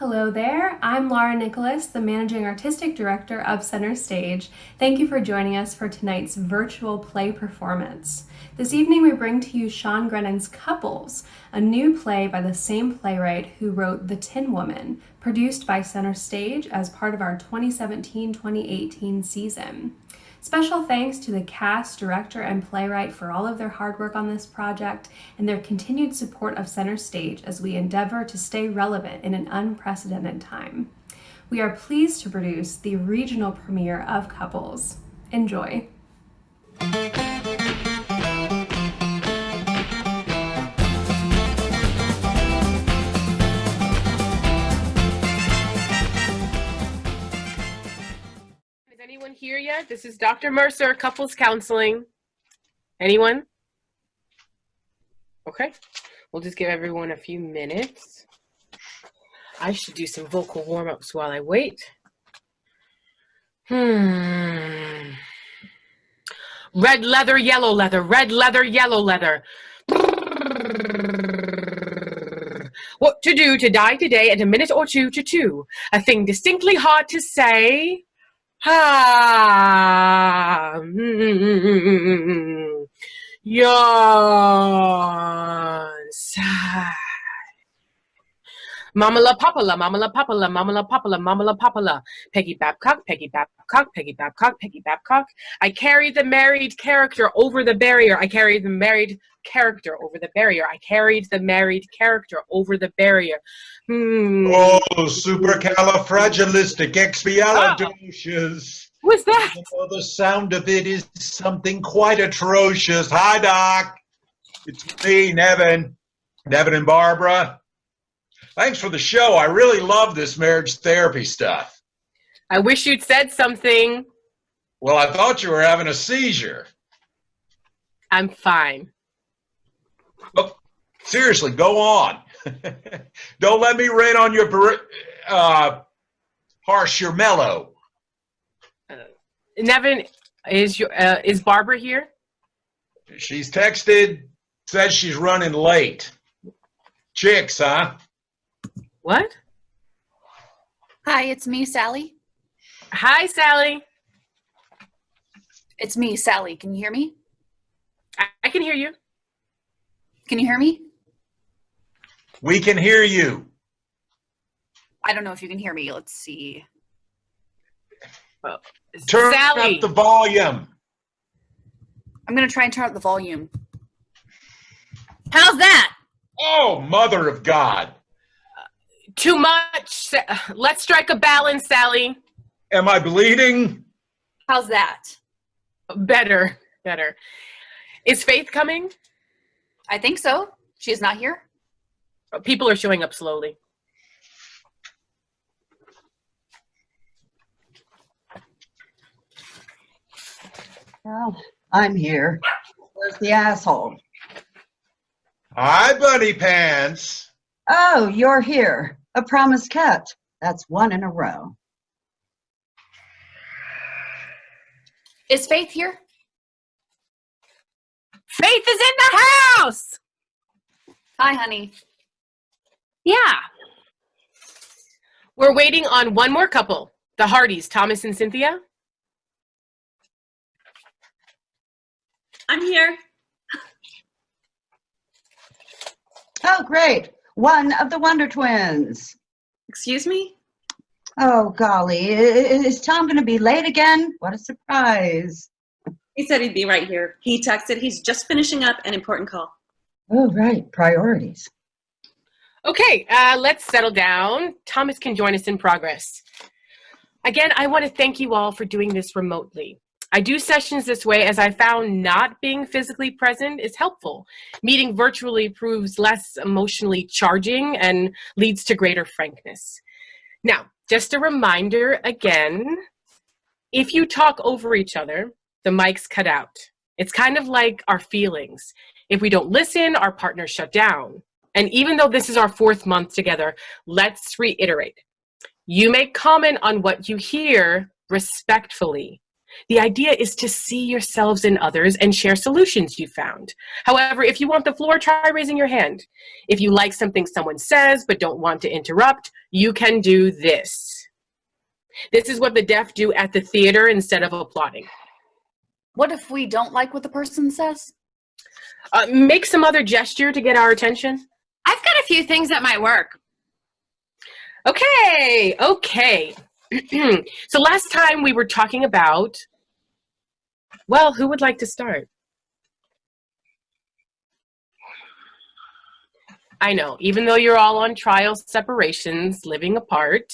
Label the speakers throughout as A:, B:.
A: Hello there, I'm Laura Nicholas, the Managing Artistic Director of Center Stage. Thank you for joining us for tonight's virtual play performance. This evening we bring to you Sean Grennan's Couples, a new play by the same playwright who wrote The Tin Woman, produced by Center Stage as part of our 2017-2018 season. Special thanks to the cast, director, and playwright for all of their hard work on this project and their continued support of Center Stage as we endeavor to stay relevant in an unprecedented time. We are pleased to produce the regional premiere of Couples. Enjoy.
B: Anyone here yet? This is Dr. Mercer, Couples Counseling. Anyone? Okay, we'll just give everyone a few minutes. I should do some vocal warm-ups while I wait. Red leather, yellow leather, red leather, yellow leather. What to do to die today and a minute or two to two. A thing distinctly hard to say. Yawn. Sigh. Mamala papala, mamala papala, mamala papala, mamala papala. Peggy Babcock, Peggy Babcock, Peggy Babcock, Peggy Babcock. I carry the married character over the barrier. I carry the married character over the barrier. I carried the married character over the barrier.
C: Oh, supercalifragilisticexpialidocious.
B: What's that?
C: Oh, the sound of it is something quite atrocious. Hi, Doc. It's me, Nevin and Barbara. Thanks for the show. I really love this marriage therapy stuff.
B: I wish you'd said something.
C: Well, I thought you were having a seizure.
B: I'm fine.
C: Oh, seriously, go on. Don't let me rain on your harsh your mellow.
B: Nevin, is Barbara here?
C: She's texted, says she's running late. Chicks, huh?
B: What?
D: Hi, it's me, Sally.
B: Hi, Sally.
D: It's me, Sally. Can you hear me?
B: I can hear you.
D: Can you hear me?
C: We can hear you.
D: I don't know if you can hear me. Let's see.
B: Well,
C: Turn
B: Sally.
C: up the volume.
D: I'm going to try and turn up the volume. How's that?
C: Oh, mother of God.
B: Too much. Let's strike a balance, Sally.
C: Am I bleeding?
D: How's that?
B: Better. Is Faith coming?
D: I think so. She's not here.
B: People are showing up slowly.
E: Well, I'm here. Where's the asshole?
C: Hi, Bunny Pants.
E: Oh, you're here. A promise kept. That's one in a row.
D: Is Faith here?
B: Faith is in the house.
D: Hi, honey.
B: Yeah. We're waiting on one more couple. The Hardys, Thomas and Cynthia.
F: I'm here.
E: Oh, great. One of the Wonder Twins.
F: Excuse me?
E: Oh, golly. Is Tom going to be late again? What a surprise.
F: He said he'd be right here. He texted he's just finishing up an important call.
E: Oh, right. Priorities.
B: Okay, let's settle down. Thomas can join us in progress. Again, I want to thank you all for doing this remotely. I do sessions this way as I found not being physically present is helpful. Meeting virtually proves less emotionally charging and leads to greater frankness. Now, just a reminder again, if you talk over each other, the mics cut out. It's kind of like our feelings. If we don't listen, our partners shut down. And even though this is our 4th month together, let's reiterate. You may comment on what you hear respectfully. The idea is to see yourselves in others and share solutions you found. However, if you want the floor, try raising your hand. If you like something someone says but don't want to interrupt, you can do this. This is what the deaf do at the theater instead of applauding.
D: What if we don't like what the person says?
B: Make some other gesture to get our attention.
G: I've got a few things that might work.
B: Okay. So last time we were talking about, well, who would like to start? I know, even though you're all on trial separations, living apart,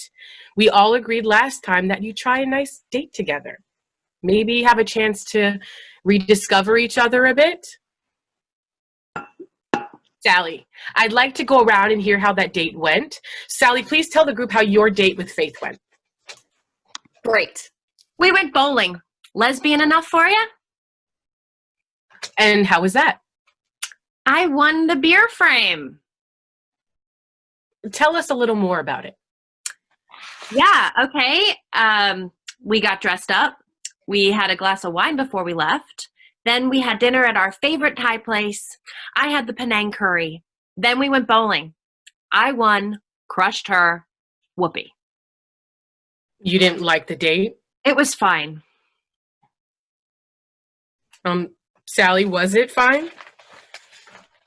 B: we all agreed last time that you try a nice date together. Maybe have a chance to rediscover each other a bit. Sally, I'd like to go around and hear how that date went. Sally, please tell the group how your date with Faith went.
D: Great.
G: We went bowling. Lesbian enough for you?
B: And how was that?
G: I won the beer frame.
B: Tell us a little more about it.
G: Yeah, okay. We got dressed up. We had a glass of wine before we left. Then we had dinner at our favorite Thai place. I had the Penang curry. Then we went bowling. I won, crushed her, whoopee.
B: You didn't like the date?
G: It was fine.
B: Sally, was it fine?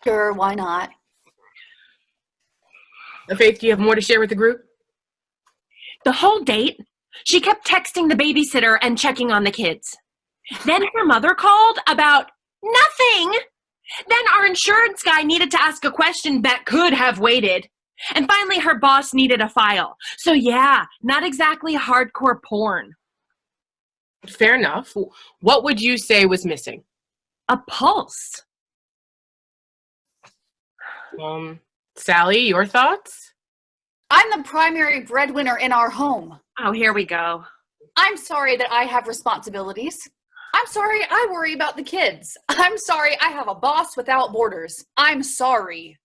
D: Sure, why not?
B: Faith, do you have more to share with the group?
G: The whole date, she kept texting the babysitter and checking on the kids. Then her mother called about nothing. Then our insurance guy needed to ask a question that could have waited. And finally, her boss needed a file. So yeah, not exactly hardcore porn.
B: Fair enough. What would you say was missing?
G: A pulse.
B: Sally, your thoughts?
D: I'm the primary breadwinner in our home.
G: Oh, here we go.
D: I'm sorry that I have responsibilities. I'm sorry I worry about the kids. I'm sorry I have a boss without borders. I'm sorry.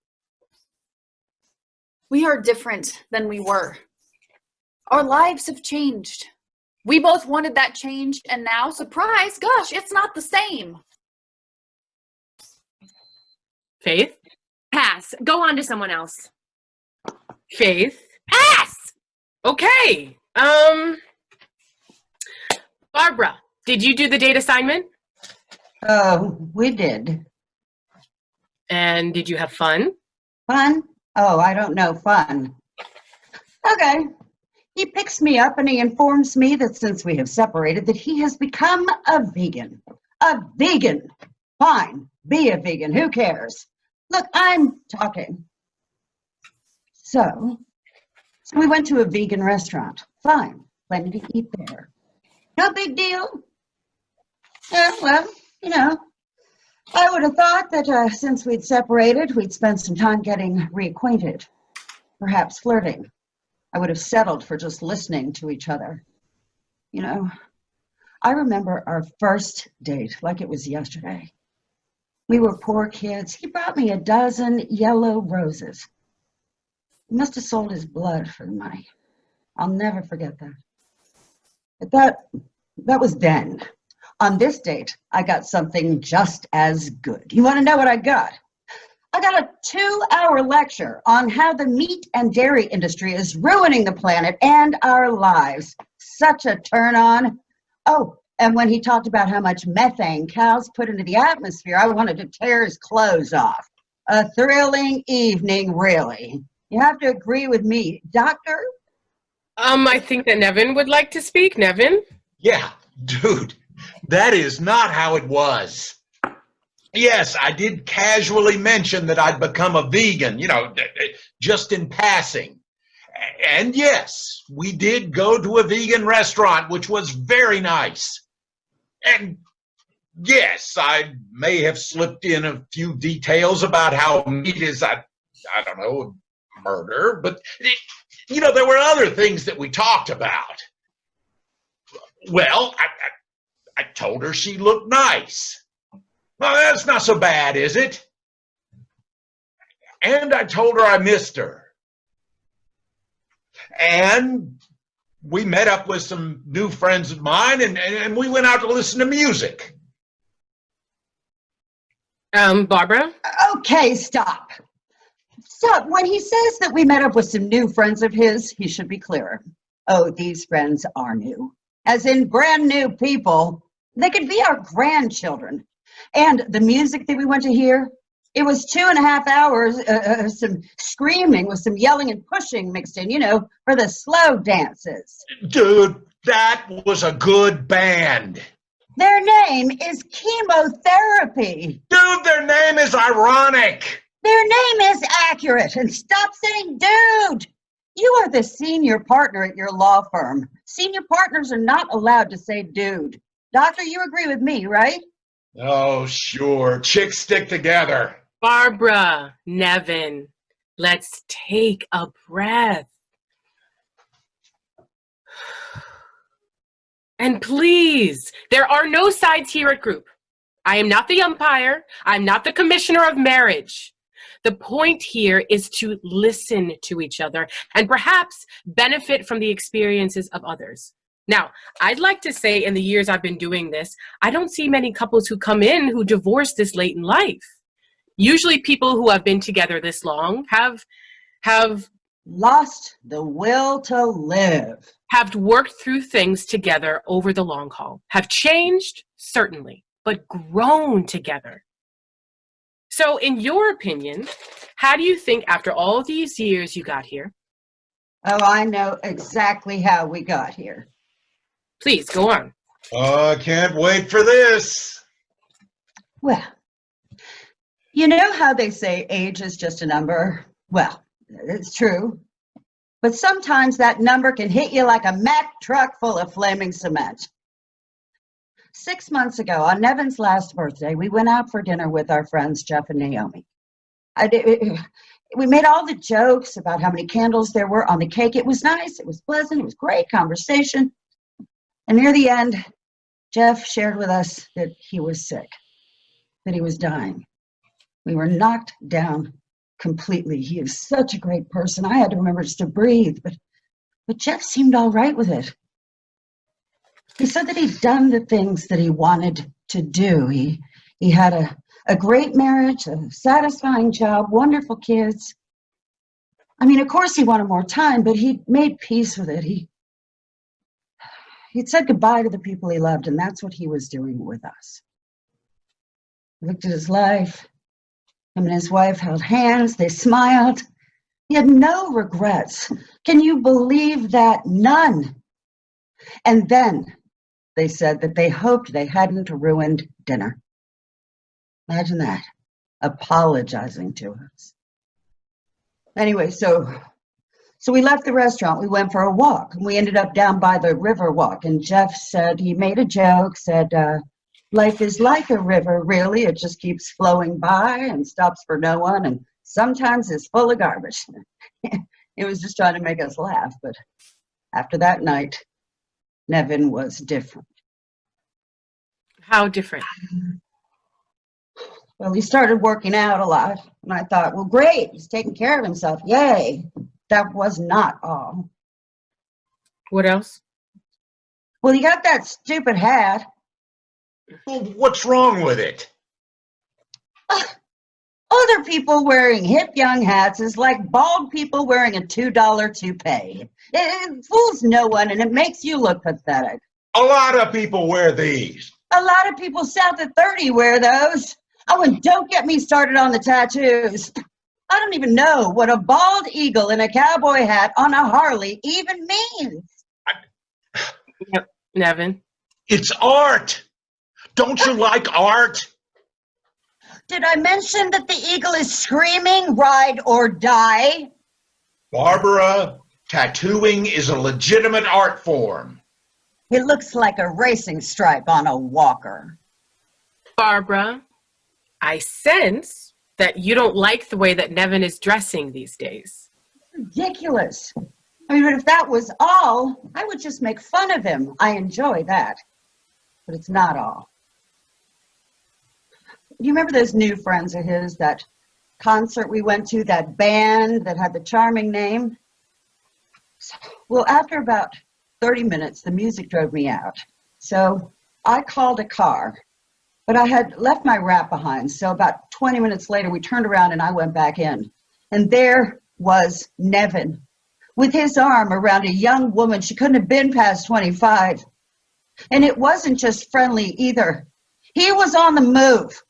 D: We are different than we were. Our lives have changed. We both wanted that change, and now, surprise, gosh, it's not the same.
B: Faith?
G: Pass. Go on to someone else.
B: Faith?
G: Pass!
B: Okay. Barbara, did you do the date assignment?
E: We did.
B: And did you have fun?
E: Fun? Oh, I don't know, fun. Okay. He picks me up and he informs me that since we have separated, that he has become a vegan. A vegan. Fine, be a vegan, who cares? Look, I'm talking. So we went to a vegan restaurant. Fine, plenty to eat there. No big deal. Yeah, well, you know, I would have thought that since we'd separated, we'd spend some time getting reacquainted, perhaps flirting. I would have settled for just listening to each other. You know, I remember our first date like it was yesterday. We were poor kids. He brought me a dozen yellow roses. He must have sold his blood for the money. I'll never forget that. But that was then. On this date, I got something just as good. You want to know what I got? I got a 2-hour lecture on how the meat and dairy industry is ruining the planet and our lives. Such a turn on. Oh, and when he talked about how much methane cows put into the atmosphere, I wanted to tear his clothes off. A thrilling evening, really. You have to agree with me, Doctor?
B: I think that Nevin would like to speak. Nevin?
C: Yeah, dude, that is not how it was. Yes, I did casually mention that I'd become a vegan, you know, just in passing. And yes, we did go to a vegan restaurant, which was very nice. And yes, I may have slipped in a few details about how meat is, I don't know, murder, but, you know, there were other things that we talked about. Well, I told her she looked nice. Well, that's not so bad, is it? And I told her I missed her. And we met up with some new friends of mine, and we went out to listen to music.
B: Barbara?
E: Okay, stop. Stop. When he says that we met up with some new friends of his, he should be clearer. Oh, these friends are new. As in brand new people. They could be our grandchildren. And the music that we went to hear, it was 2.5 hours of some screaming with some yelling and pushing mixed in, for the slow dances.
C: Dude, that was a good band.
E: Their name is Chemotherapy.
C: Dude, their name is ironic.
E: Their name is accurate. And stop saying dude. You are the senior partner at your law firm. Senior partners are not allowed to say dude. Doctor, you agree with me, right?
C: Oh, sure. Chicks stick together.
B: Barbara, Nevin, let's take a breath. And please, there are no sides here at group. I am not the umpire. I'm not the commissioner of marriage. The point here is to listen to each other and perhaps benefit from the experiences of others. Now, I'd like to say in the years I've been doing this, I don't see many couples who come in who divorce this late in life. Usually people who have been together this long have
E: lost the will to live.
B: Have worked through things together over the long haul. Have changed, certainly, but grown together. So in your opinion, how do you think after all these years you got here?
E: Oh, I know exactly how we got here.
B: Please, go on.
C: I can't wait for this.
E: Well, you know how they say age is just a number? Well, it's true. But sometimes that number can hit you like a Mack truck full of flaming cement. 6 months ago, on Nevin's last birthday, we went out for dinner with our friends Jeff and Naomi. We made all the jokes about how many candles there were on the cake. It was nice, it was pleasant, it was great conversation. And near the end, Jeff shared with us that he was sick, that he was dying. We were knocked down completely. He is such a great person. I had to remember just to breathe, but Jeff seemed all right with it. He said that he'd done the things that he wanted to do. He had a great marriage, a satisfying job, wonderful kids. I mean, of course he wanted more time, but he made peace with it. He'd said goodbye to the people he loved, and that's what he was doing with us. He looked at his life. Him and his wife held hands. They smiled. He had no regrets. Can you believe that? None. And then they said that they hoped they hadn't ruined dinner. Imagine that, apologizing to us. Anyway, so we left the restaurant. We went for a walk. We ended up down by the river walk. And Jeff said, he made a joke, said, life is like a river, really. It just keeps flowing by and stops for no one. And sometimes it's full of garbage. It was just trying to make us laugh. But after that night, Nevin was different.
B: How different?
E: Well, he started working out a lot. And I thought, well, great. He's taking care of himself. Yay. That was not all.
B: What else?
E: Well, he got that stupid hat.
C: Well, what's wrong with it?
E: Other people wearing hip young hats is like bald people wearing a $2 toupee. It fools no one, and it makes you look pathetic.
C: A lot of people wear these.
E: A lot of people south of 30 wear those. Oh, and don't get me started on the tattoos. I don't even know what a bald eagle in a cowboy hat on a Harley even means.
B: Yep, Nevin.
C: It's art. Don't you like art?
E: Did I mention that the eagle is screaming, ride or die?
C: Barbara, tattooing is a legitimate art form.
E: It looks like a racing stripe on a walker.
B: Barbara, I sense that you don't like the way that Nevin is dressing these days.
E: Ridiculous. I mean, but if that was all, I would just make fun of him. I enjoy that. But it's not all. Do you remember those new friends of his, that concert we went to, that band that had the charming name? Well, after about 30 minutes, the music drove me out. So I called a car, but I had left my wrap behind. So about 20 minutes later, we turned around and I went back in. And there was Nevin with his arm around a young woman. She couldn't have been past 25. And it wasn't just friendly either. He was on the move.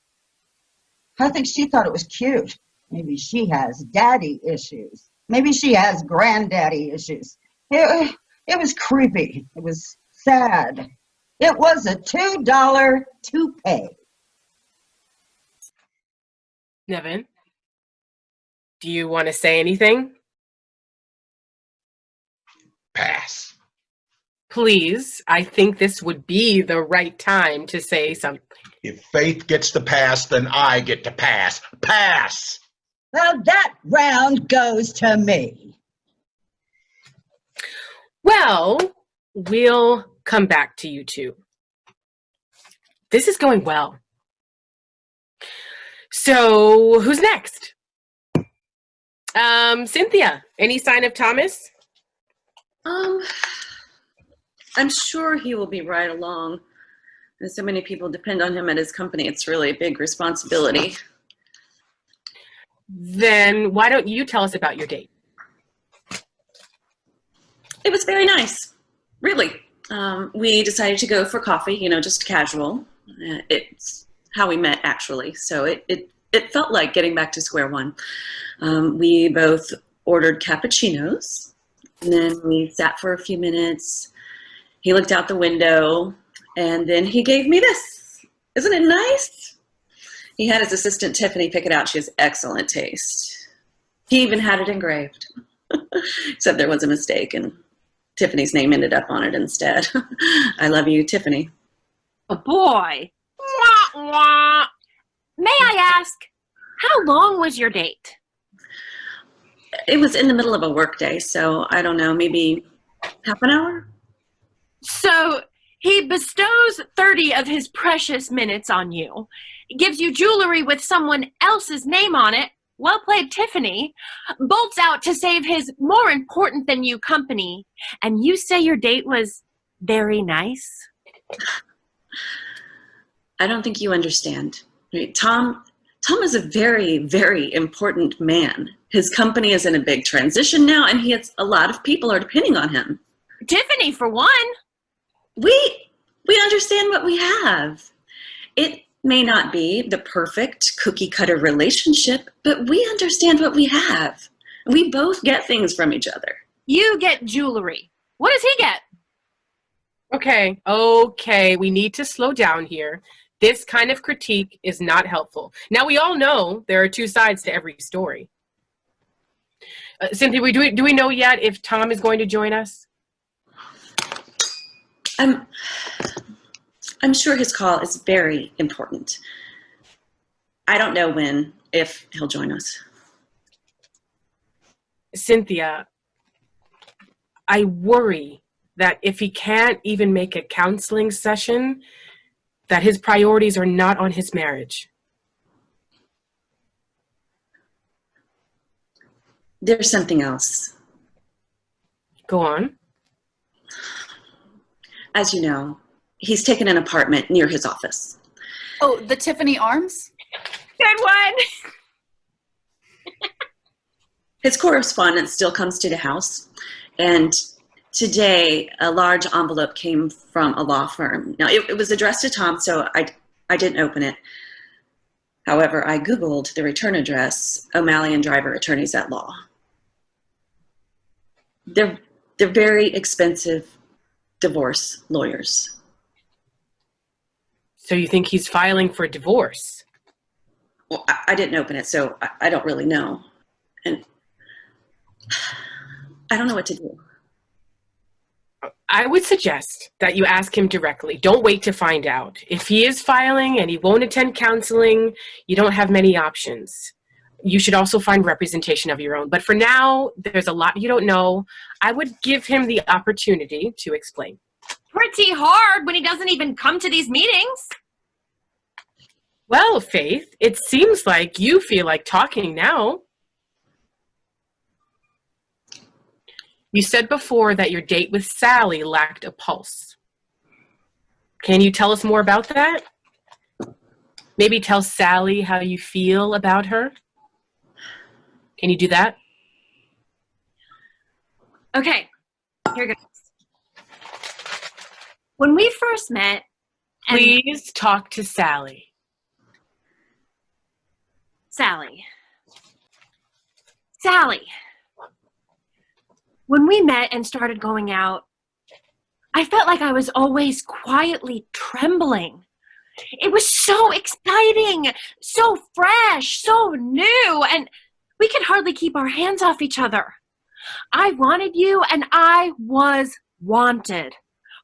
E: I think she thought it was cute. Maybe she has daddy issues. Maybe she has granddaddy issues. It was creepy. It was sad. It was a $2 toupee.
B: Nevin, do you want to say anything?
C: Pass.
B: Please, I think this would be the right time to say something.
C: If Faith gets to pass, then I get to pass. Pass!
E: Well, that round goes to me.
B: Well, we'll come back to you two. This is going well. So, who's next? Cynthia, any sign of Thomas?
F: I'm sure he will be right along. And so many people depend on him at his company. It's really a big responsibility.
B: Then why don't you tell us about your date?
F: It was very nice, really. We decided to go for coffee, just casual. It's how we met, actually. So it felt like getting back to square one. We both ordered cappuccinos, and then we sat for a few minutes. He looked out the window, and then he gave me this. Isn't it nice? He had his assistant Tiffany pick it out. She has excellent taste. He even had it engraved, except there was a mistake, and Tiffany's name ended up on it instead. I love you, Tiffany.
G: Oh boy. Wah, wah. May I ask, how long was your date?
F: It was in the middle of a work day, so I don't know, maybe half an hour?
G: So he bestows 30 of his precious minutes on you, gives you jewelry with someone else's name on it, well played, Tiffany, bolts out to save his more important than you company, and you say your date was very nice?
F: I don't think you understand. Right? Tom is a very, very important man. His company is in a big transition now, and a lot of people are depending on him.
G: Tiffany, for one.
F: We understand what we have. It may not be the perfect cookie cutter relationship, but we understand what we have. We both get things from each other.
G: You get jewelry. What does he get?
B: Okay, we need to slow down here. This kind of critique is not helpful. Now, we all know there are two sides to every story. Cynthia, do we know yet if Tom is going to join us?
F: I'm sure his call is very important. I don't know if he'll join us.
B: Cynthia, I worry that if he can't even make a counseling session, that his priorities are not on his marriage.
F: There's something else.
B: Go on.
F: As you know, he's taken an apartment near his office.
D: Oh, the Tiffany Arms?
G: Good one.
F: His correspondence still comes to the house, and today a large envelope came from a law firm. Now, it was addressed to Tom, so I didn't open it. However, I Googled the return address, O'Malley and Driver Attorneys at Law. They're very expensive divorce lawyers.
B: So you think he's filing for divorce?
F: Well, I didn't open it, so I don't really know. And I don't know what to do.
B: I would suggest that you ask him directly. Don't wait to find out. If he is filing and he won't attend counseling, you don't have many options. You should also find representation of your own. But for now, there's a lot you don't know. I would give him the opportunity to explain.
G: Pretty hard when he doesn't even come to these meetings.
B: Well, Faith, it seems like you feel like talking now. You said before that your date with Sally lacked a pulse. Can you tell us more about that? Maybe tell Sally how you feel about her? Can you do that?
G: Okay, here goes. When we first met, and
B: Please talk to Sally.
G: Sally. When we met and started going out, I felt like I was always quietly trembling. It was so exciting, so fresh, so new, and we could hardly keep our hands off each other. I wanted you, and I was wanted,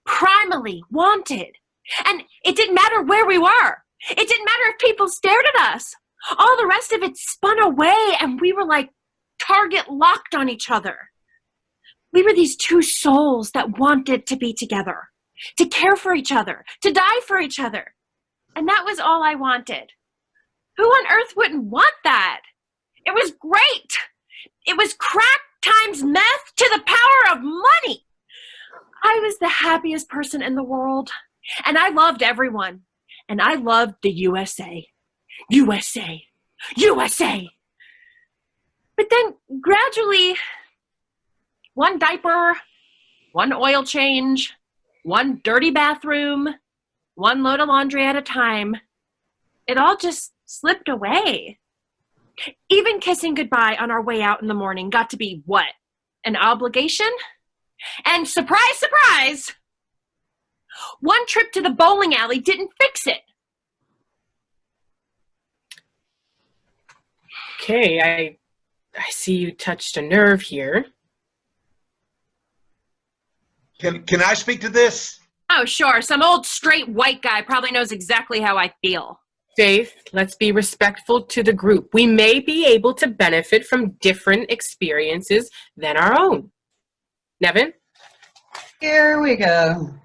G: primally wanted. And it didn't matter where we were. It didn't matter if people stared at us. All the rest of it spun away, and we were like target locked on each other. We were these two souls that wanted to be together, to care for each other, to die for each other. And that was all I wanted. Who on earth wouldn't want that? It was great. It was crack times meth to the power of money. I was the happiest person in the world, and I loved everyone. And I loved the USA. USA. USA. But then gradually, one diaper, one oil change, one dirty bathroom, one load of laundry at a time, it all just slipped away. Even kissing goodbye on our way out in the morning got to be what? An obligation? And surprise, surprise, one trip to the bowling alley didn't fix it.
B: Okay, I see you touched a nerve here.
C: Can I speak to this?
G: Oh, sure. Some old straight white guy probably knows exactly how I feel.
B: Faith, let's be respectful to the group. We may be able to benefit from different experiences than our own. Nevin?
E: Here we go.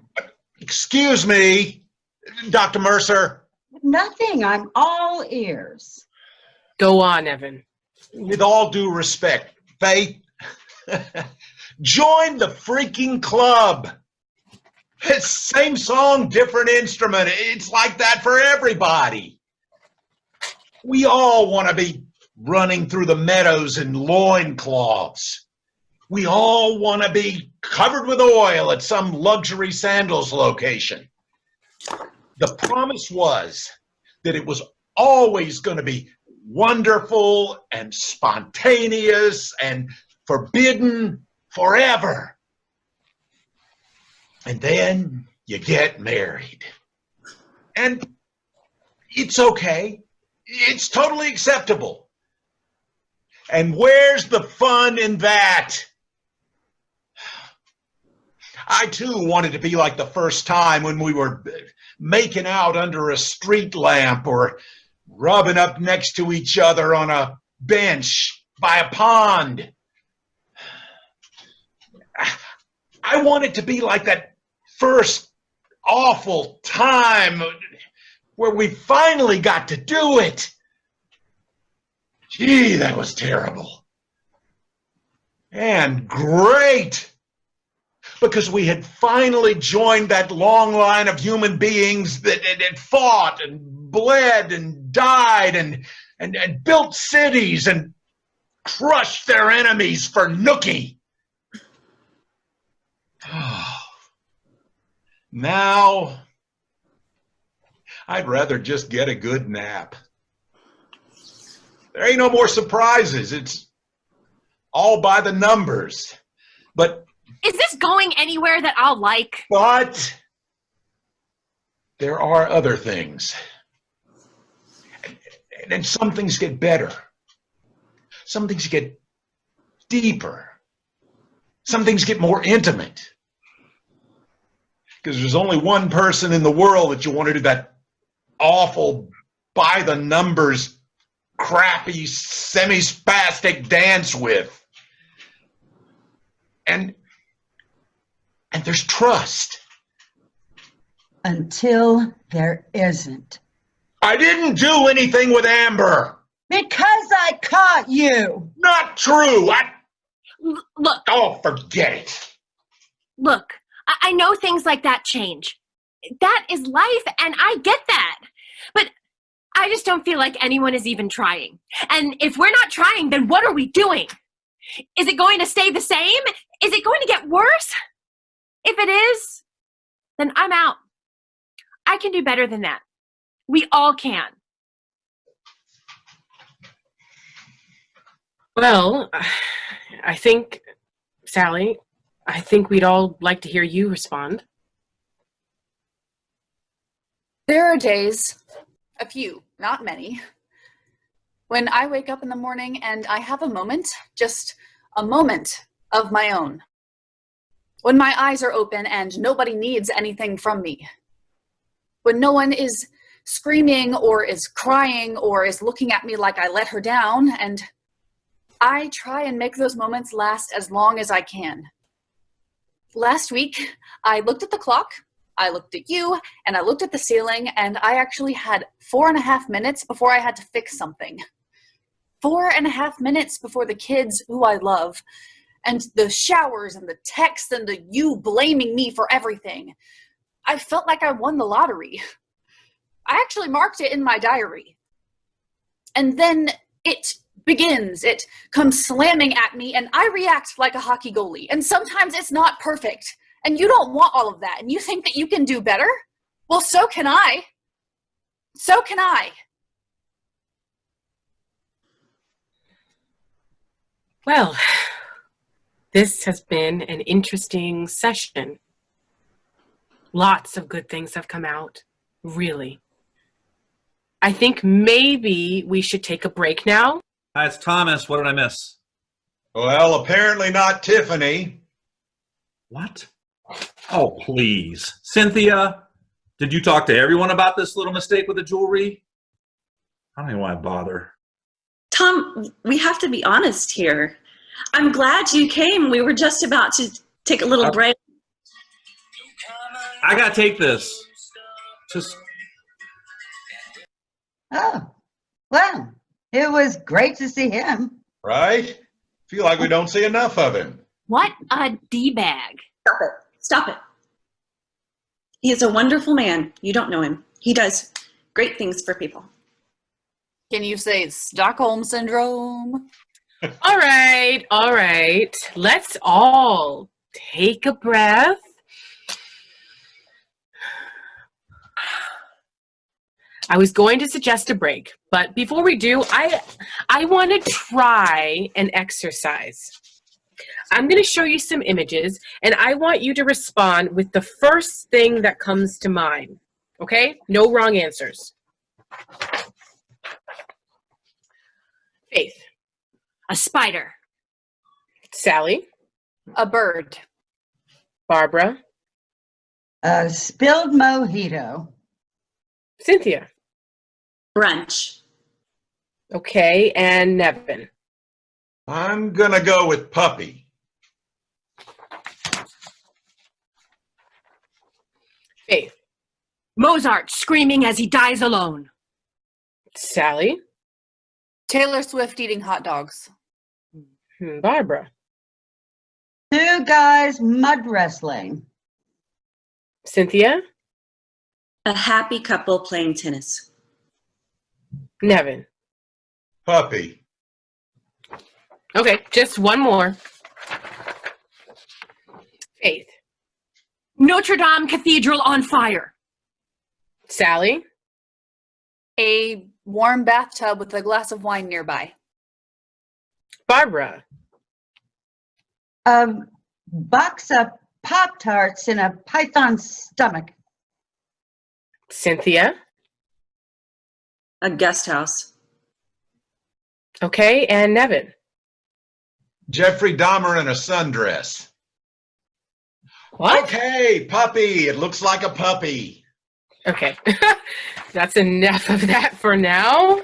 C: Excuse me, Dr. Mercer.
E: Nothing. I'm all ears.
B: Go on, Evan.
C: With all due respect, Faith, join the freaking club. It's same song, different instrument. It's like that for everybody. We all want to be running through the meadows in loincloths. We all want to be covered with oil at some luxury sandals location. The promise was that it was always going to be wonderful and spontaneous and forbidden forever. And then you get married. And it's okay. It's totally acceptable. And where's the fun in that? I too wanted to be like the first time when we were making out under a street lamp or rubbing up next to each other on a bench by a pond. I wanted to be like that first awful time where we finally got to do it. Gee, that was terrible. And great. Because we had finally joined that long line of human beings that had fought and bled and died and built cities and crushed their enemies for nookie. Now, I'd rather just get a good nap. There ain't no more surprises. It's all by the numbers. But
G: Is this going anywhere that I'll like?
C: There are other things. And some things get better. Some things get deeper. Some things get more intimate. Because there's only one person in the world that you want to do that awful, by the numbers, crappy, semi-spastic dance with. And there's trust.
E: Until there isn't.
C: I didn't do anything with Amber.
E: Because I caught you.
C: Not true.
G: Look,
C: Oh, forget it.
G: look, I know things like that change. That is life, and I get that. But I just don't feel like anyone is even trying. And if we're not trying, then what are we doing? Is it going to stay the same? Is it going to get worse? If it is, then I'm out. I can do better than that. We all can.
B: Well, I think, Sally, I think we'd all like to hear you respond.
D: There are days, a few, not many, when I wake up in the morning and I have a moment, just a moment of my own. When my eyes are open and nobody needs anything from me. When no one is screaming or is crying or is looking at me like I let her down, and I try and make those moments last as long as I can. Last week, I looked at the clock, I looked at you, and I looked at the ceiling, and I actually had 4.5 minutes before I had to fix something. 4.5 minutes before the kids who I love, and the showers and the texts and the you blaming me for everything. I felt like I won the lottery. I actually marked it in my diary. And then it begins. It comes slamming at me, and I react like a hockey goalie. And sometimes it's not perfect. And you don't want all of that. And you think that you can do better? Well, so can I. So can I.
B: Well, this has been an interesting session. Lots of good things have come out, really. I think maybe we should take a break now.
H: Hi, it's Thomas. What did I miss?
C: Well, apparently not Tiffany.
H: What? Oh, please. Cynthia, did you talk to everyone about this little mistake with the jewelry? I don't even want to bother.
F: Tom, we have to be honest here. I'm glad you came. We were just about to take a little break.
H: I gotta take this. Just
E: Oh, well, it was great to see him.
C: Right? Feel like we don't see enough of him.
G: What a D-bag.
F: Stop it. Stop it. He is a wonderful man. You don't know him. He does great things for people.
D: Can you say Stockholm Syndrome?
B: All right, all right. Let's all take a breath. I was going to suggest a break, but before we do, I want to try an exercise. I'm going to show you some images, and I want you to respond with the first thing that comes to mind. Okay? No wrong answers. Faith.
G: A spider.
B: Sally.
D: A bird.
B: Barbara.
E: A spilled mojito.
B: Cynthia.
F: Brunch.
B: Okay, and Nevin.
C: I'm gonna go with puppy.
B: Faith.
G: Mozart screaming as he dies alone.
B: Sally.
D: Taylor Swift eating hot dogs.
B: Barbara.
E: Two guys mud wrestling.
B: Cynthia.
F: A happy couple playing tennis.
B: Nevin.
C: Puppy.
B: Okay, just one more. Faith.
G: Notre Dame Cathedral on fire.
B: Sally.
D: A warm bathtub with a glass of wine nearby.
B: Barbara.
E: A box of Pop-Tarts in a python's stomach.
B: Cynthia.
F: A guest house.
B: Okay, and Nevin.
C: Jeffrey Dahmer in a sundress.
B: What?
C: Okay, puppy. It looks like a puppy.
B: Okay, that's enough of that for now.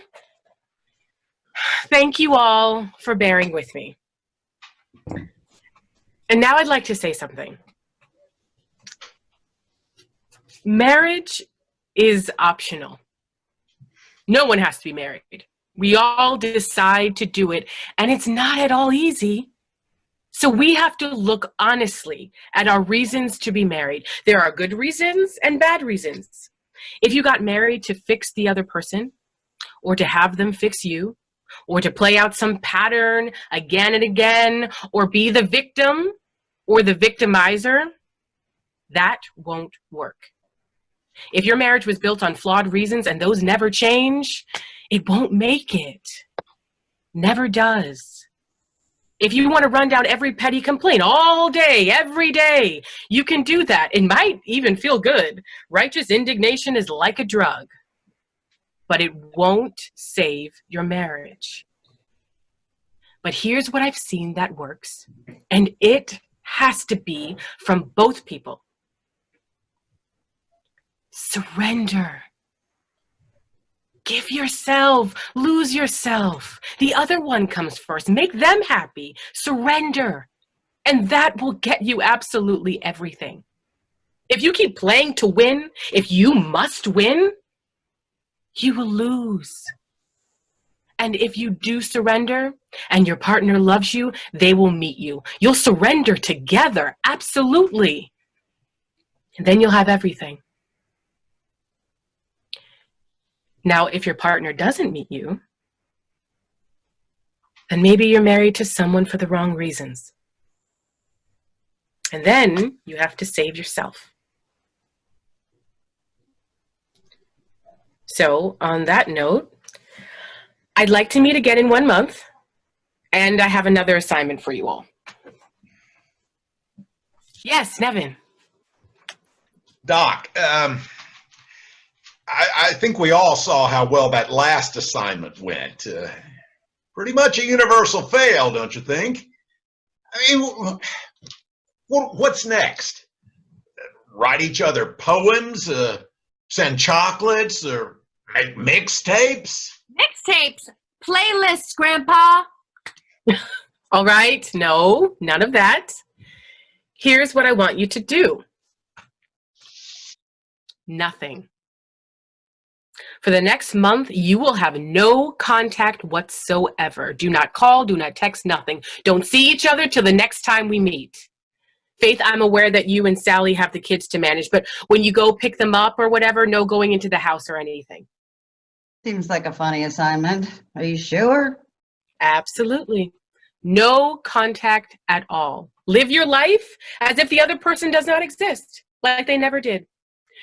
B: Thank you all for bearing with me. And now I'd like to say something. Marriage is optional. No one has to be married. We all decide to do it, and it's not at all easy. So we have to look honestly at our reasons to be married. There are good reasons and bad reasons. If you got married to fix the other person, or to have them fix you, or to play out some pattern again and again, or be the victim or the victimizer, that won't work. If your marriage was built on flawed reasons and those never change, it won't make it. Never does. If you want to run down every petty complaint all day, every day, you can do that. It might even feel good. Righteous indignation is like a drug, but it won't save your marriage. But here's what I've seen that works, and it has to be from both people. Surrender. Give yourself, lose yourself. The other one comes first. Make them happy. Surrender. And that will get you absolutely everything. If you keep playing to win, if you must win, you will lose. And if you do surrender and your partner loves you, they will meet you. You'll surrender together, absolutely. And then you'll have everything. Now, if your partner doesn't meet you, then maybe you're married to someone for the wrong reasons. And then you have to save yourself. So, on that note, I'd like to meet again in 1 month, and I have another assignment for you all. Yes, Nevin.
C: Doc, I think we all saw how well that last assignment went. Pretty much a universal fail, don't you think? I mean, what's next? Write each other poems, send chocolates, or make mixtapes?
G: Mixtapes, playlists, Grandpa.
B: All right, no, none of that. Here's what I want you to do. Nothing. For the next month, you will have no contact whatsoever. Do not call, do not text, nothing. Don't see each other till the next time we meet. Faith, I'm aware that you and Sally have the kids to manage, but when you go pick them up or whatever, no going into the house or anything.
E: Seems like a funny assignment. Are you sure?
B: Absolutely. No contact at all. Live your life as if the other person does not exist, like they never did.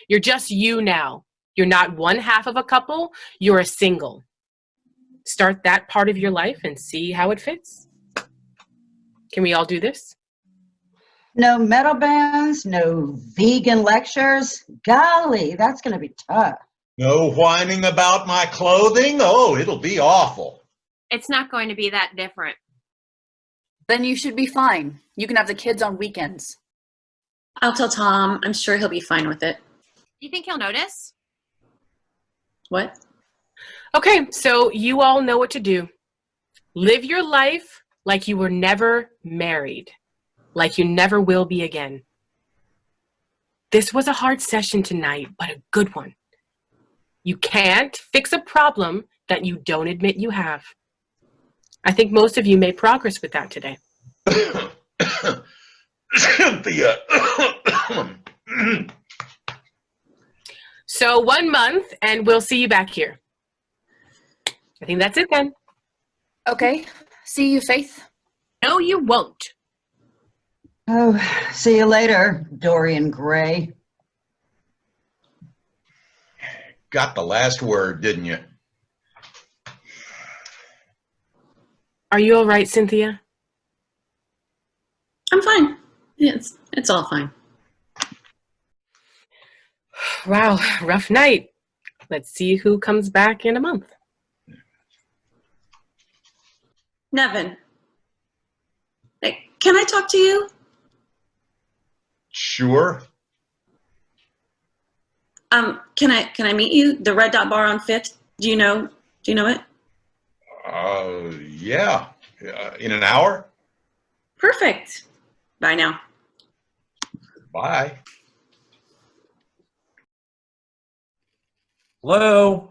B: You're just you now. You're not one half of a couple, you're a single. Start that part of your life and see how it fits. Can we all do this?
E: No metal bands, no vegan lectures. Golly, that's going to be tough.
C: No whining about my clothing? Oh, it'll be awful.
G: It's not going to be that different.
D: Then you should be fine. You can have the kids on weekends.
F: I'll tell Tom. I'm sure he'll be fine with it.
G: Do you think he'll notice?
F: What?
B: Okay, so you all know what to do. Live your life like you were never married, like you never will be again. This was a hard session tonight, but a good one. You can't fix a problem that you don't admit you have. I think most of you made progress with that today.
C: Cynthia.
B: So 1 month, and we'll see you back here. I think that's it then.
D: Okay. See you, Faith.
G: No, you won't.
E: Oh, see you later, Dorian Gray.
C: Got the last word, didn't you?
B: Are you all right, Cynthia?
F: I'm fine. Yeah, it's all fine.
B: Wow, rough night. Let's see who comes back in a month.
F: Nevin. Hey, can I talk to you?
C: Sure.
F: Can I meet you? The Red Dot Bar on 5th? Do you know it?
C: Yeah. In an hour?
F: Perfect. Bye now.
C: Bye.
H: Hello?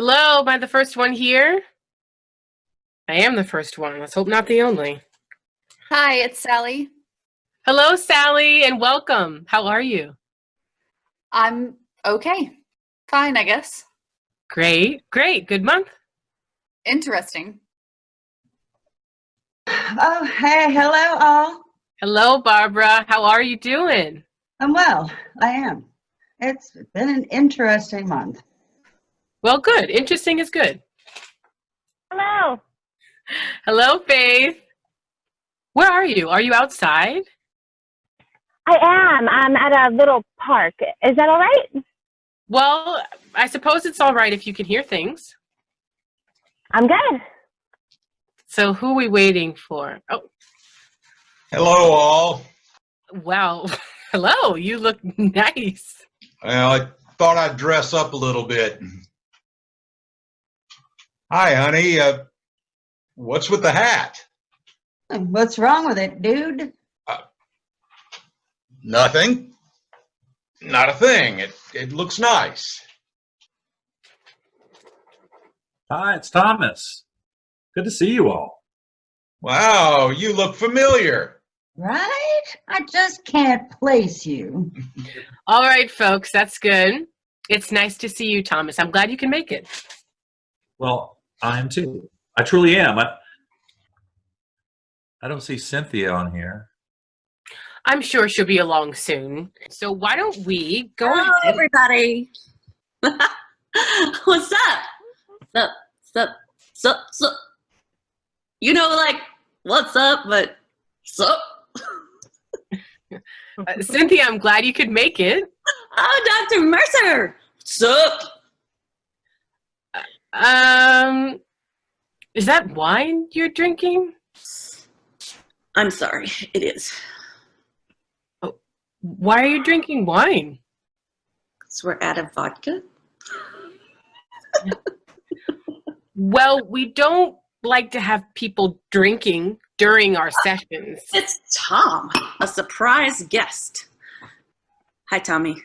B: Hello, am I the first one here? I am the first one. Let's hope not the only.
D: Hi, it's Sally.
B: Hello, Sally, and welcome. How are you?
D: I'm okay. Fine, I guess.
B: Great, great. Good month?
D: Interesting.
E: Oh, hey, hello all.
B: Hello, Barbara. How are you doing?
E: I'm well. I am. It's been an interesting month.
B: Well, good. Interesting is good.
G: Hello.
B: Hello, Faith. Where are you? Are you outside?
G: I am. I'm at a little park. Is that all right?
B: Well, I suppose it's all right if you can hear things.
G: I'm good.
B: So who are we waiting for? Oh,
C: Hello, all.
B: wow. Hello. You look nice.
C: Well, I thought I'd dress up a little bit. Hi, honey. What's with the hat?
E: What's wrong with it, dude?
C: Nothing. Not a thing. It looks nice.
H: Hi, it's Thomas. Good to see you all.
C: Wow, you look familiar.
E: Right? I just can't place you.
B: All right, folks. That's good. It's nice to see you, Thomas. I'm glad you can make it.
H: Well, I am too. I truly am. I don't see Cynthia on here.
B: I'm sure she'll be along soon. So why don't we go
F: Hello,
B: ahead?
F: everybody. What's up? Sup. You know, like, what's up, but sup.
B: Cynthia, I'm glad you could make it.
F: Oh, Dr. Mercer. Sup.
B: Is that wine you're drinking?
F: I'm sorry, it is.
B: Why are you drinking wine?
F: Because we're out of vodka.
B: Well, we don't like to have people drinking during our sessions.
F: It's Tom, a surprise guest. Hi, Tommy.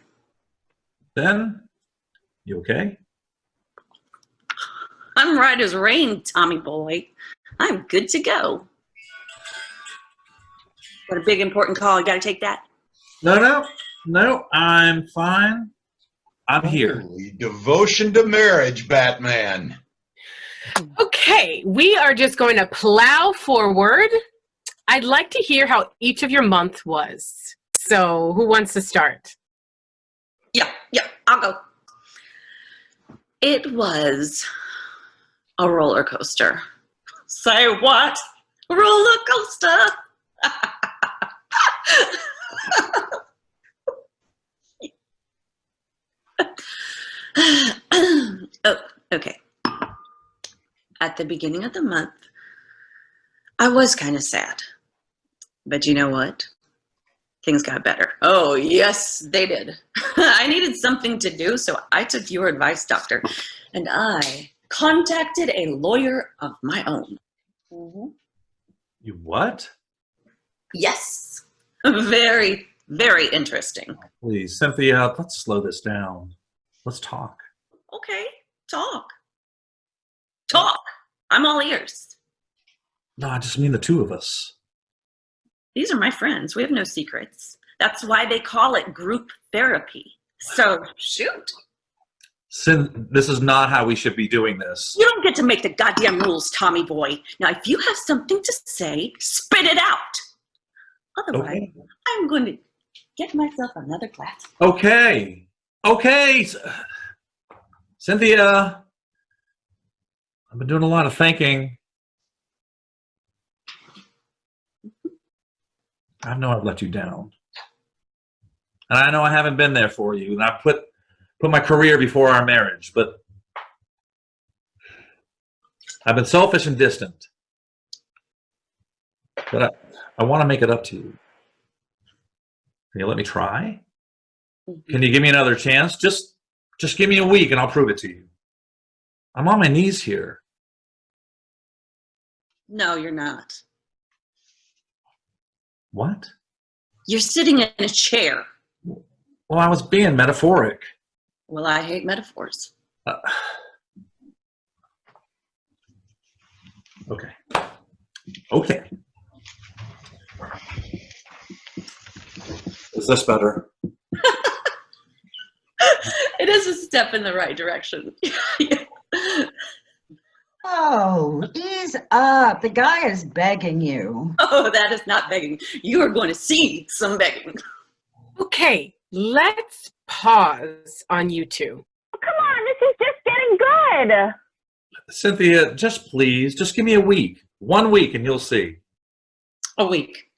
H: Ben, you okay?
F: I'm right as rain, Tommy boy. I'm good to go. Got a big important call. You got to take that.
H: No, I'm fine. I'm here.
C: Holy devotion to marriage, Batman.
B: Okay, we are just going to plow forward. I'd like to hear how each of your month was. So, who wants to start?
F: Yeah, I'll go. It was a roller coaster. Say what? Roller coaster. Oh, okay. At the beginning of the month, I was kind of sad. But you know what? Things got better. Oh, yes, they did. I needed something to do, so I took your advice, doctor, and I contacted a lawyer of my own. Mm-hmm.
H: You what?
F: Yes. Very, very interesting.
H: Please, Cynthia, let's slow this down. Let's talk.
F: Okay, talk. Talk. I'm all ears.
H: No, I just mean the two of us.
F: These are my friends. We have no secrets. That's why they call it group therapy. So, shoot.
H: This is not how we should be doing this.
F: You don't get to make the goddamn rules, Tommy boy. Now, if you have something to say, spit it out. Otherwise,
H: Okay.
F: I'm going to get myself another glass.
H: Okay. Cynthia, I've been doing a lot of thinking. I know I've let you down. And I know I haven't been there for you. And I put my career before our marriage. But I've been selfish and distant. But I want to make it up to you. Can you let me try? Can you give me another chance? Just give me a week and I'll prove it to you. I'm on my knees here.
F: No, you're not.
H: What?
F: You're sitting in a chair.
H: Well, I was being metaphoric.
F: Well, I hate metaphors.
H: Okay. Okay. Is this better?
F: It is a step in the right direction.
E: Oh, ease up. The guy is begging you.
F: Oh, that is not begging. You are going to see some begging.
B: Okay, let's pause on you two.
G: Come on, this is just getting good.
H: Cynthia, just please, just give me a week. 1 week and you'll see.
F: A week.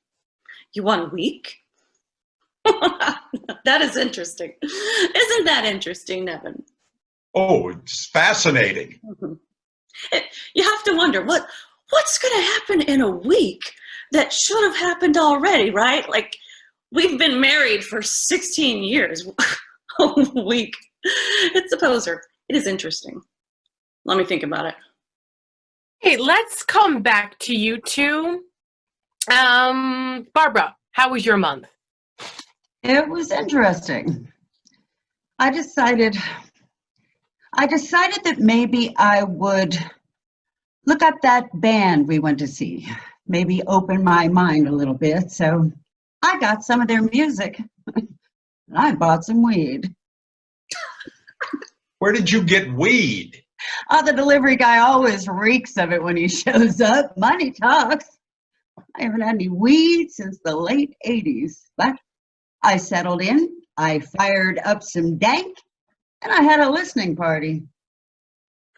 F: You want a week? That is interesting. Isn't that interesting, Nevin?
C: Oh, it's fascinating.
F: You have to wonder what's going to happen in a week that should have happened already, right? Like, we've been married for 16 years. A week. It's a poser. It is interesting. Let me think about it.
B: Hey, let's come back to you two. Barbara, how was your month?
E: It was interesting. I decided that maybe I would look up that band we went to see, maybe open my mind a little bit. So I got some of their music. I bought some weed.
C: Where did you get weed?
E: Oh, the delivery guy always reeks of it when he shows up. Money talks. I haven't had any weed since the late 80s, but I settled in, I fired up some dank, and I had a listening party.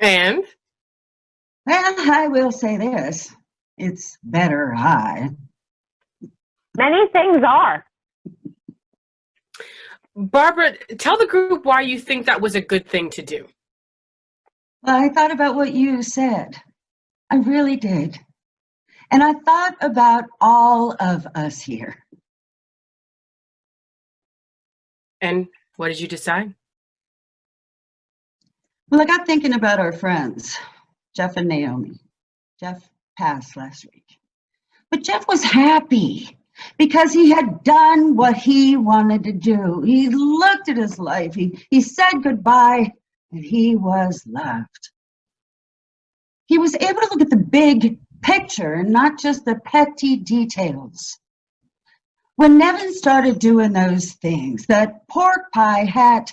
B: And?
E: Well, I will say this, it's better high.
G: Many things are.
B: Barbara, tell the group why you think that was a good thing to do.
E: Well, I thought about what you said. I really did. And I thought about all of us here.
B: And what did you decide?
E: Well, I got thinking about our friends, Jeff and Naomi. Jeff passed last week. But Jeff was happy because he had done what he wanted to do. He looked at his life. He said goodbye, and he was loved. He was able to look at the big picture and not just the petty details. When Nevin started doing those things, that pork pie hat,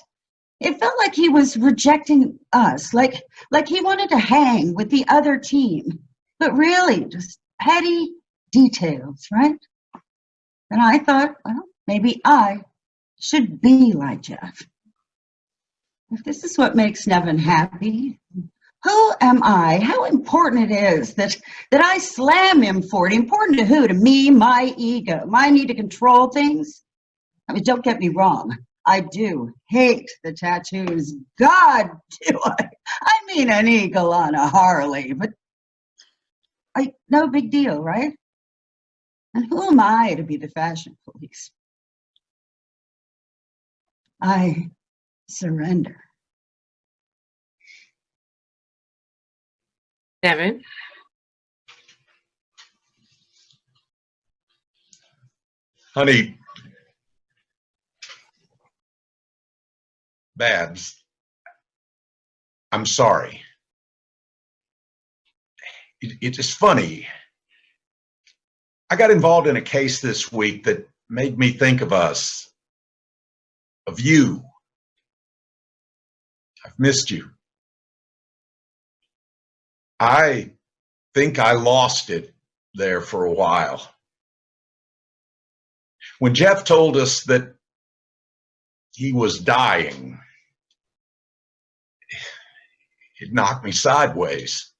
E: it felt like he was rejecting us, like he wanted to hang with the other team. But really, just petty details, right? And I thought, well, maybe I should be like Jeff. If this is what makes Nevin happy, who am I? How important it is that I slam him for it. Important to who? To me, my ego, my need to control things. I mean, don't get me wrong. I do hate the tattoos. God, do I? I mean, an eagle on a Harley, but no big deal, right? And who am I to be the fashion police? I surrender.
B: Nevin?
C: Honey, Babs, I'm sorry. It is funny. I got involved in a case this week that made me think of us, of you. I've missed you. I think I lost it there for a while. When Jeff told us that he was dying, it knocked me sideways.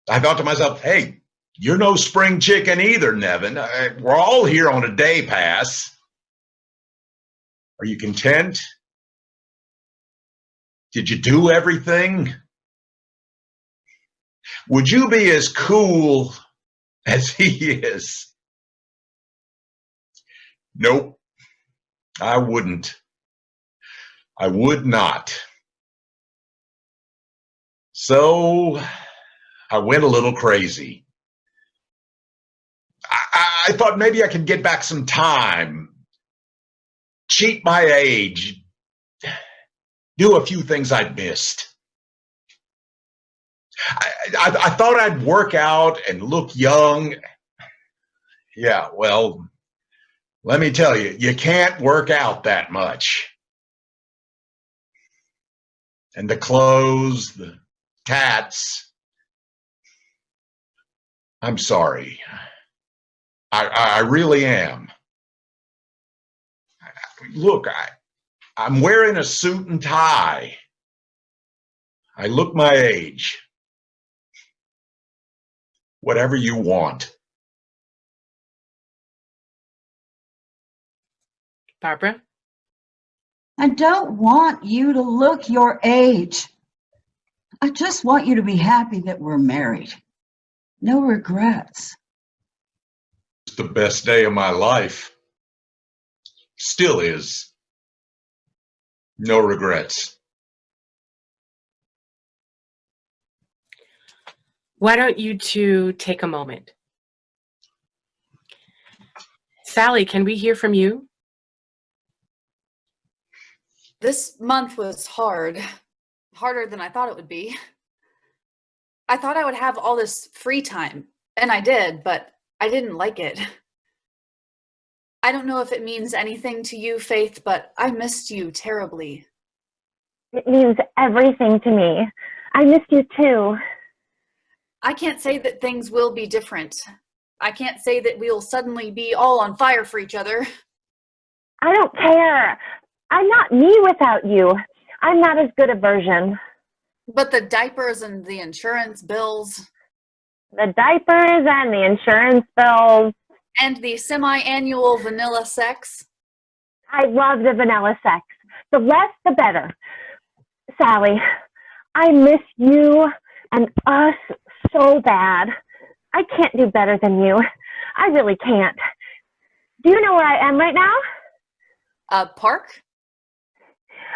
C: I thought to myself, hey, you're no spring chicken either, Nevin. We're all here on a day pass. Are you content? Did you do everything? Would you be as cool as he is? Nope, I wouldn't. I would not. So I went a little crazy. I thought maybe I could get back some time, cheat my age, do a few things I'd missed. I thought I'd work out and look young. Yeah, well, let me tell you, you can't work out that much. And the clothes, the tats. I'm sorry. I really am. Look, I'm wearing a suit and tie. I look my age. Whatever you want.
B: Barbara?
E: I don't want you to look your age. I just want you to be happy that we're married. No regrets.
C: It's the best day of my life. Still is. No regrets.
B: Why don't you two take a moment? Sally, can we hear from you?
D: This month was hard. Harder than I thought it would be. I thought I would have all this free time, and I did, but I didn't like it. I don't know if it means anything to you, Faith, but I missed you terribly.
I: It means everything to me. I missed you too.
D: I can't say that things will be different. I can't say that we'll suddenly be all on fire for each other.
I: I don't care. I'm not me without you. I'm not as good a version.
D: But the diapers and the insurance bills.
I: The diapers and the insurance bills.
D: And the semi-annual vanilla sex.
I: I love the vanilla sex. The less, the better. Sally, I miss you and us so bad. I can't do better than you. I really can't. Do you know where I am right now?
D: Park?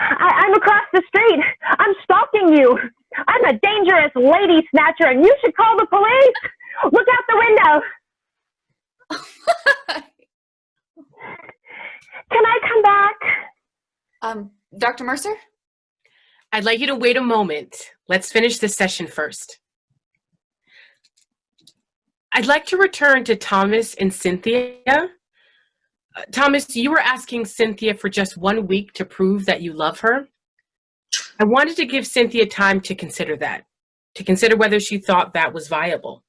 I: I'm across the street. I'm stalking you. I'm a dangerous lady snatcher and you should call the police. Look out the window. Can I come back?
D: Dr. Mercer?
B: I'd like you to wait a moment. Let's finish this session first. I'd like to return to Thomas and Cynthia. Thomas, you were asking Cynthia for just 1 week to prove that you love her. I wanted to give Cynthia time to consider that, to consider whether she thought that was viable.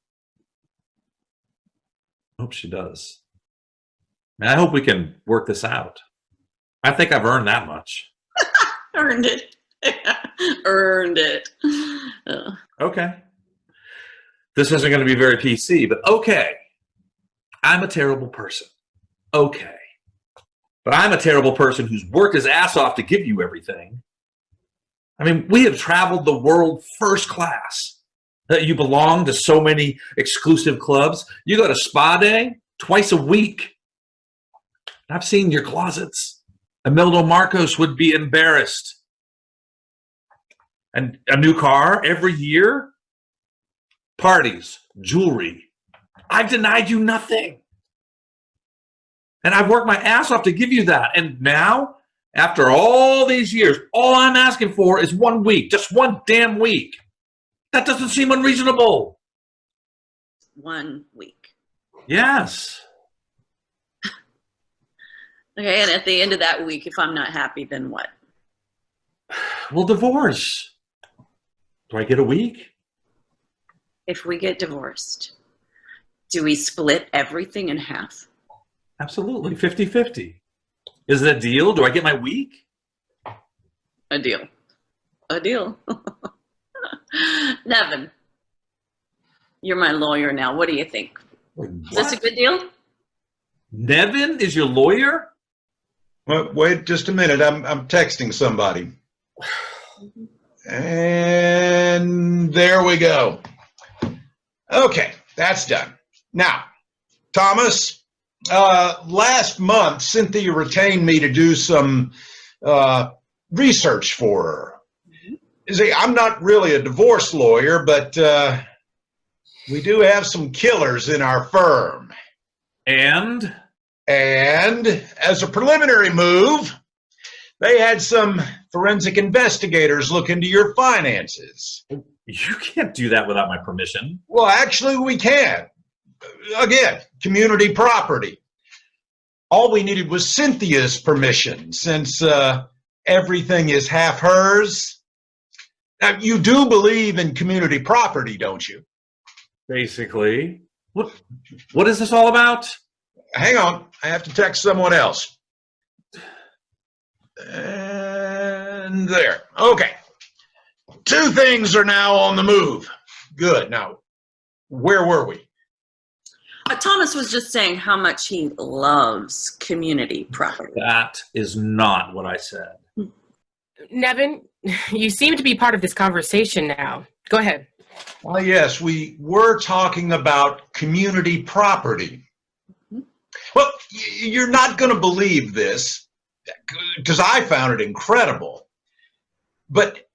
H: I hope she does. I hope we can work this out. I think I've earned that much.
F: Earned it. Earned it.
H: Okay. This isn't going to be very PC, but okay. I'm a terrible person. Okay. But I'm a terrible person who's worked his ass off to give you everything. I mean, we have traveled the world first class. You belong to so many exclusive clubs. You go to spa day twice a week. I've seen your closets. Imeldo Marcos would be embarrassed. And a new car every year. Parties, jewelry. I've denied you nothing. And I've worked my ass off to give you that. And now, after all these years, all I'm asking for is 1 week. Just 1 damn week. That doesn't seem unreasonable.
F: 1 week.
H: Yes.
F: Okay, and at the end of that week, if I'm not happy, then what?
H: We'll divorce. Do I get a week?
F: If we get divorced, do we split everything in half?
H: Absolutely, 50-50. Is it a deal? Do I get my week?
F: A deal. A deal. Nevin, you're my lawyer now. What do you think?
H: What?
F: Is this a good deal?
H: Nevin is your lawyer?
C: Well, wait just a minute. I'm texting somebody. And there we go. Okay, that's done. Now, Thomas, last month, Cynthia retained me to do some research for her. See, I'm not really a divorce lawyer, but we do have some killers in our firm.
H: And
C: As a preliminary move, they had some forensic investigators look into your finances.
H: You can't do that without my permission.
C: Well, actually, we can. Again, community property. All we needed was Cynthia's permission, since everything is half hers. Now, you do believe in community property, don't you?
H: Basically. What is this all about?
C: Hang on, I have to text someone else. And there. Okay. 2 things are now on the move. Good. Now, where were we?
F: Thomas was just saying how much he loves community property.
H: That is not what I said.
B: Nevin, you seem to be part of this conversation now. Go ahead.
C: Well, yes, we were talking about community property. Well, you're not going to believe this, because I found it incredible. But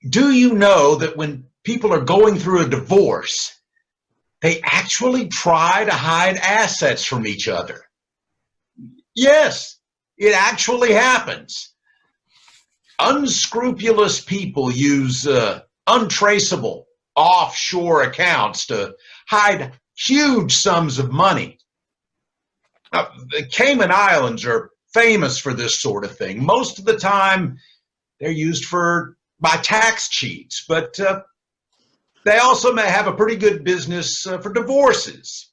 C: do you know that when people are going through a divorce, they actually try to hide assets from each other? Yes, it actually happens. Unscrupulous people use untraceable offshore accounts to hide huge sums of money. Now, the Cayman Islands are famous for this sort of thing. Most of the time, they're used by tax cheats, but they also may have a pretty good business for divorces.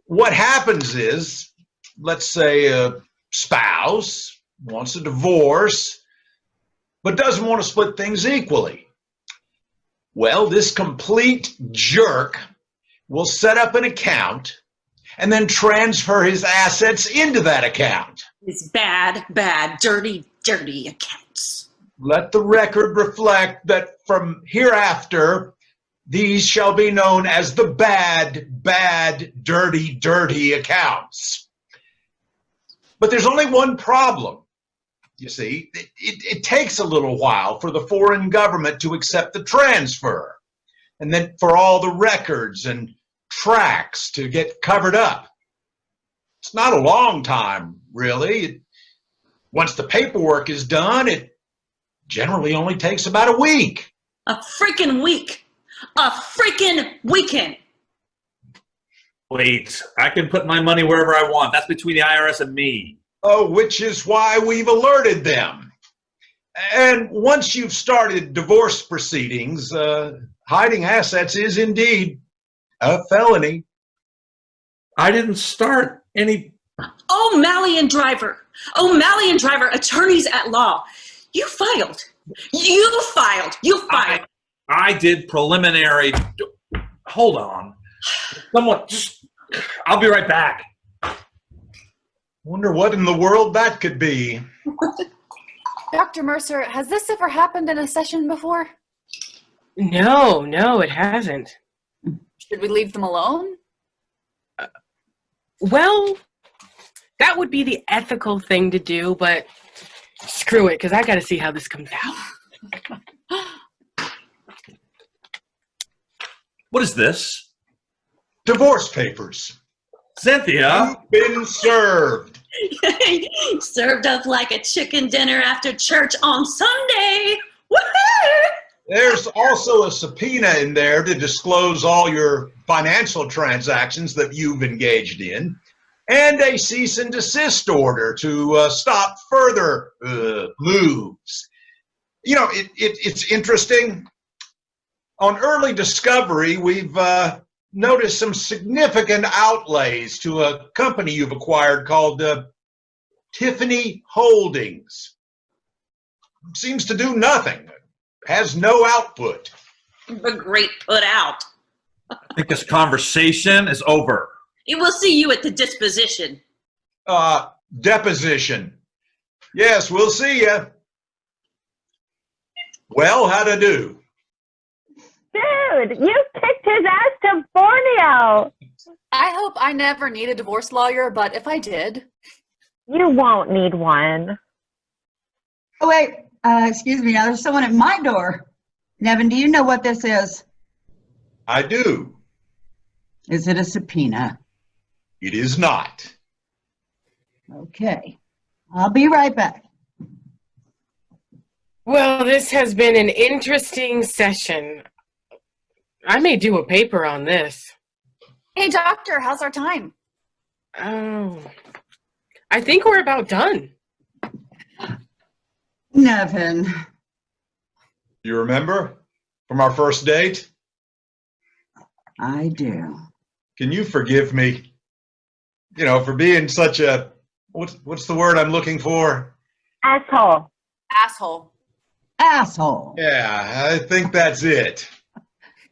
C: What happens is, let's say a spouse wants a divorce, but doesn't want to split things equally. Well, this complete jerk will set up an account and then transfer his assets into that account.
F: His bad, dirty accounts.
C: Let the record reflect that from hereafter, these shall be known as the bad, dirty accounts. But there's only one problem. You see, it takes a little while for the foreign government to accept the transfer, and then for all the records and tracks to get covered up. It's not a long time, really. Once the paperwork is done, it generally only takes about a week.
F: A freaking week. A freaking weekend.
H: Wait, I can put my money wherever I want. That's between the IRS and me.
C: Oh, which is why we've alerted them. And once you've started divorce proceedings, hiding assets is indeed a felony.
H: I didn't start any...
F: O'Malley and Driver, attorneys at law. You filed.
H: I did preliminary... Hold on. Someone, just... I'll be right back.
C: Wonder what in the world that could be.
D: Dr. Mercer, has this ever happened in a session before?
B: No, it hasn't.
D: Should we leave them alone?
B: Well, that would be the ethical thing to do, but screw it, because I got to see how this comes out.
H: What is this?
C: Divorce papers.
H: Cynthia?
C: You've been served.
F: Served up like a chicken dinner after church on Sunday. Woohoo!
C: There's also a subpoena in there to disclose all your financial transactions that you've engaged in, and a cease and desist order to stop further moves. You know, it's interesting. On early discovery, we've noticed some significant outlays to a company you've acquired called Tiffany Holdings. Seems to do nothing. Has no output.
F: The great put out.
H: I think this conversation is over.
F: It will see you at the disposition.
C: Deposition. Yes, we'll see ya. Well, how'd I do?
I: Dude, you kicked his ass to Borneo.
D: I hope I never need a divorce lawyer, but if I did...
I: You won't need one.
E: Oh, wait, excuse me, now there's someone at my door. Nevin, do you know what this is?
C: I do.
E: Is it a subpoena?
C: It is not.
E: Okay, I'll be right back.
B: Well, this has been an interesting session. I may do a paper on this.
D: Hey, doctor, how's our time?
B: Oh, I think we're about done.
E: Nevin.
C: You remember from our first date?
E: I do.
C: Can you forgive me, for being such a, what's the word I'm looking for?
I: Asshole.
D: Asshole.
E: Asshole.
C: Yeah, I think that's it.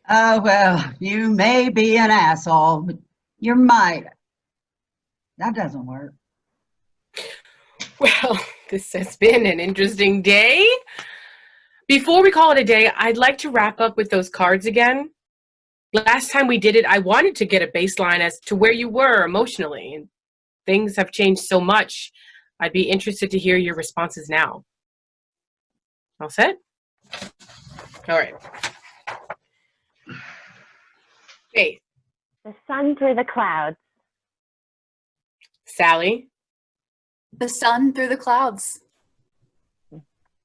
E: Well, you may be an asshole, but you're my. That doesn't work.
B: Well, this has been an interesting day. Before we call it a day, I'd like to wrap up with those cards again. Last time we did it, I wanted to get a baseline as to where you were emotionally, and things have changed so much. I'd be interested to hear your responses now. All set? All right. Faith.
I: The sun through the clouds.
B: Sally.
D: The sun through the clouds.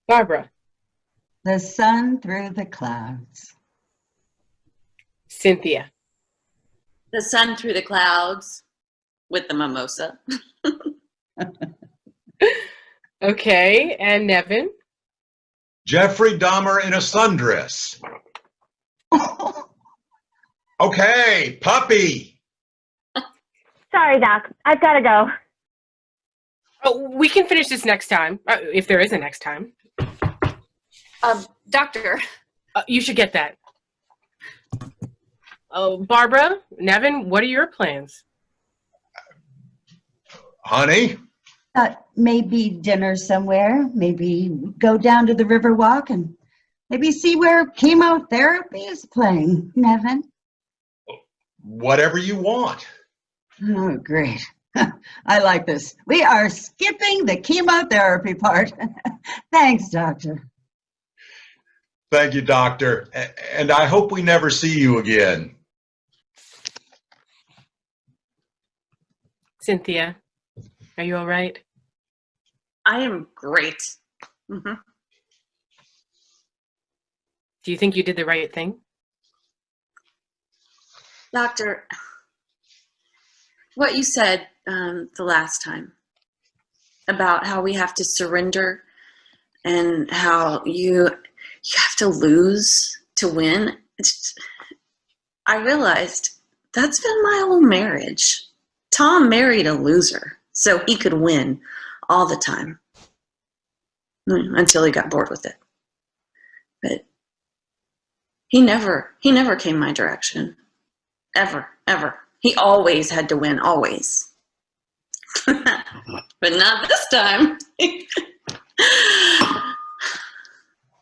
B: Barbara.
E: The sun through the clouds.
B: Cynthia.
F: The sun through the clouds with the mimosa.
B: Okay, and Nevin.
C: Jeffrey Dahmer in a sundress. Okay, puppy.
I: Sorry, Doc. I've got to go.
B: Oh, we can finish this next time, if there is a next time.
D: Doctor.
B: You should get that. Oh, Barbara, Nevin, what are your plans?
C: Honey?
E: Maybe dinner somewhere. Maybe go down to the Riverwalk and maybe see where chemotherapy is playing, Nevin.
C: Whatever you want.
E: Oh, great. I like this. We are skipping the chemotherapy part. Thanks, doctor.
C: Thank you, doctor. And I hope we never see you again.
B: Cynthia, are you all right?
F: I am great. Mm-hmm.
B: Do you think you did the right thing?
F: Doctor, what you said the last time about how we have to surrender and how you have to lose to win, I realized that's been my whole marriage. Tom married a loser so he could win all the time until he got bored with it. But he never came my direction. Ever. He always had to win, always. But not this time.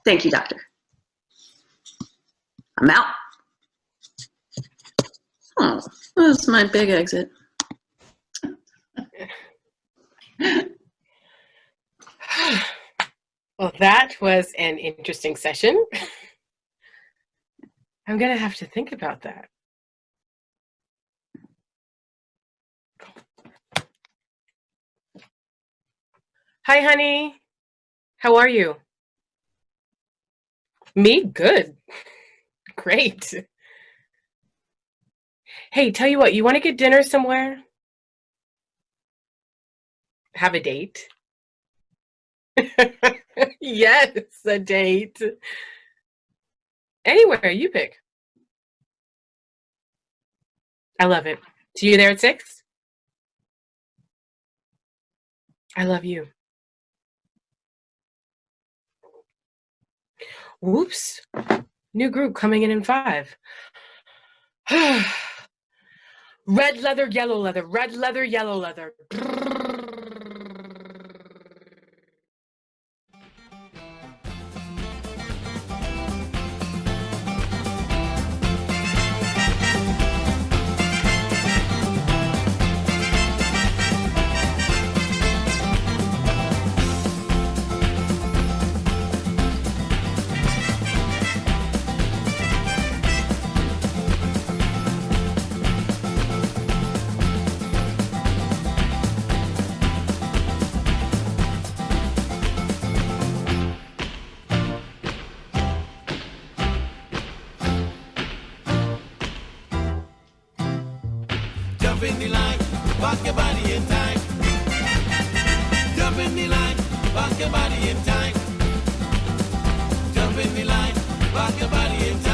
F: Thank you, doctor. I'm out. Oh, that's my big exit.
B: Well, that was an interesting session. I'm going to have to think about that. Hi, honey. How are you? Me? Good. Great. Hey, tell you what, you want to get dinner somewhere? Have a date? Yes, a date. Anywhere, you pick. I love it. See you there at 6? I love you. Whoops. New group coming in 5. Red leather, yellow leather, red leather, yellow leather.
J: Jump in the line, rock your body in time. Jump in the line, rock your body in time. Jump in the line, rock your body in time.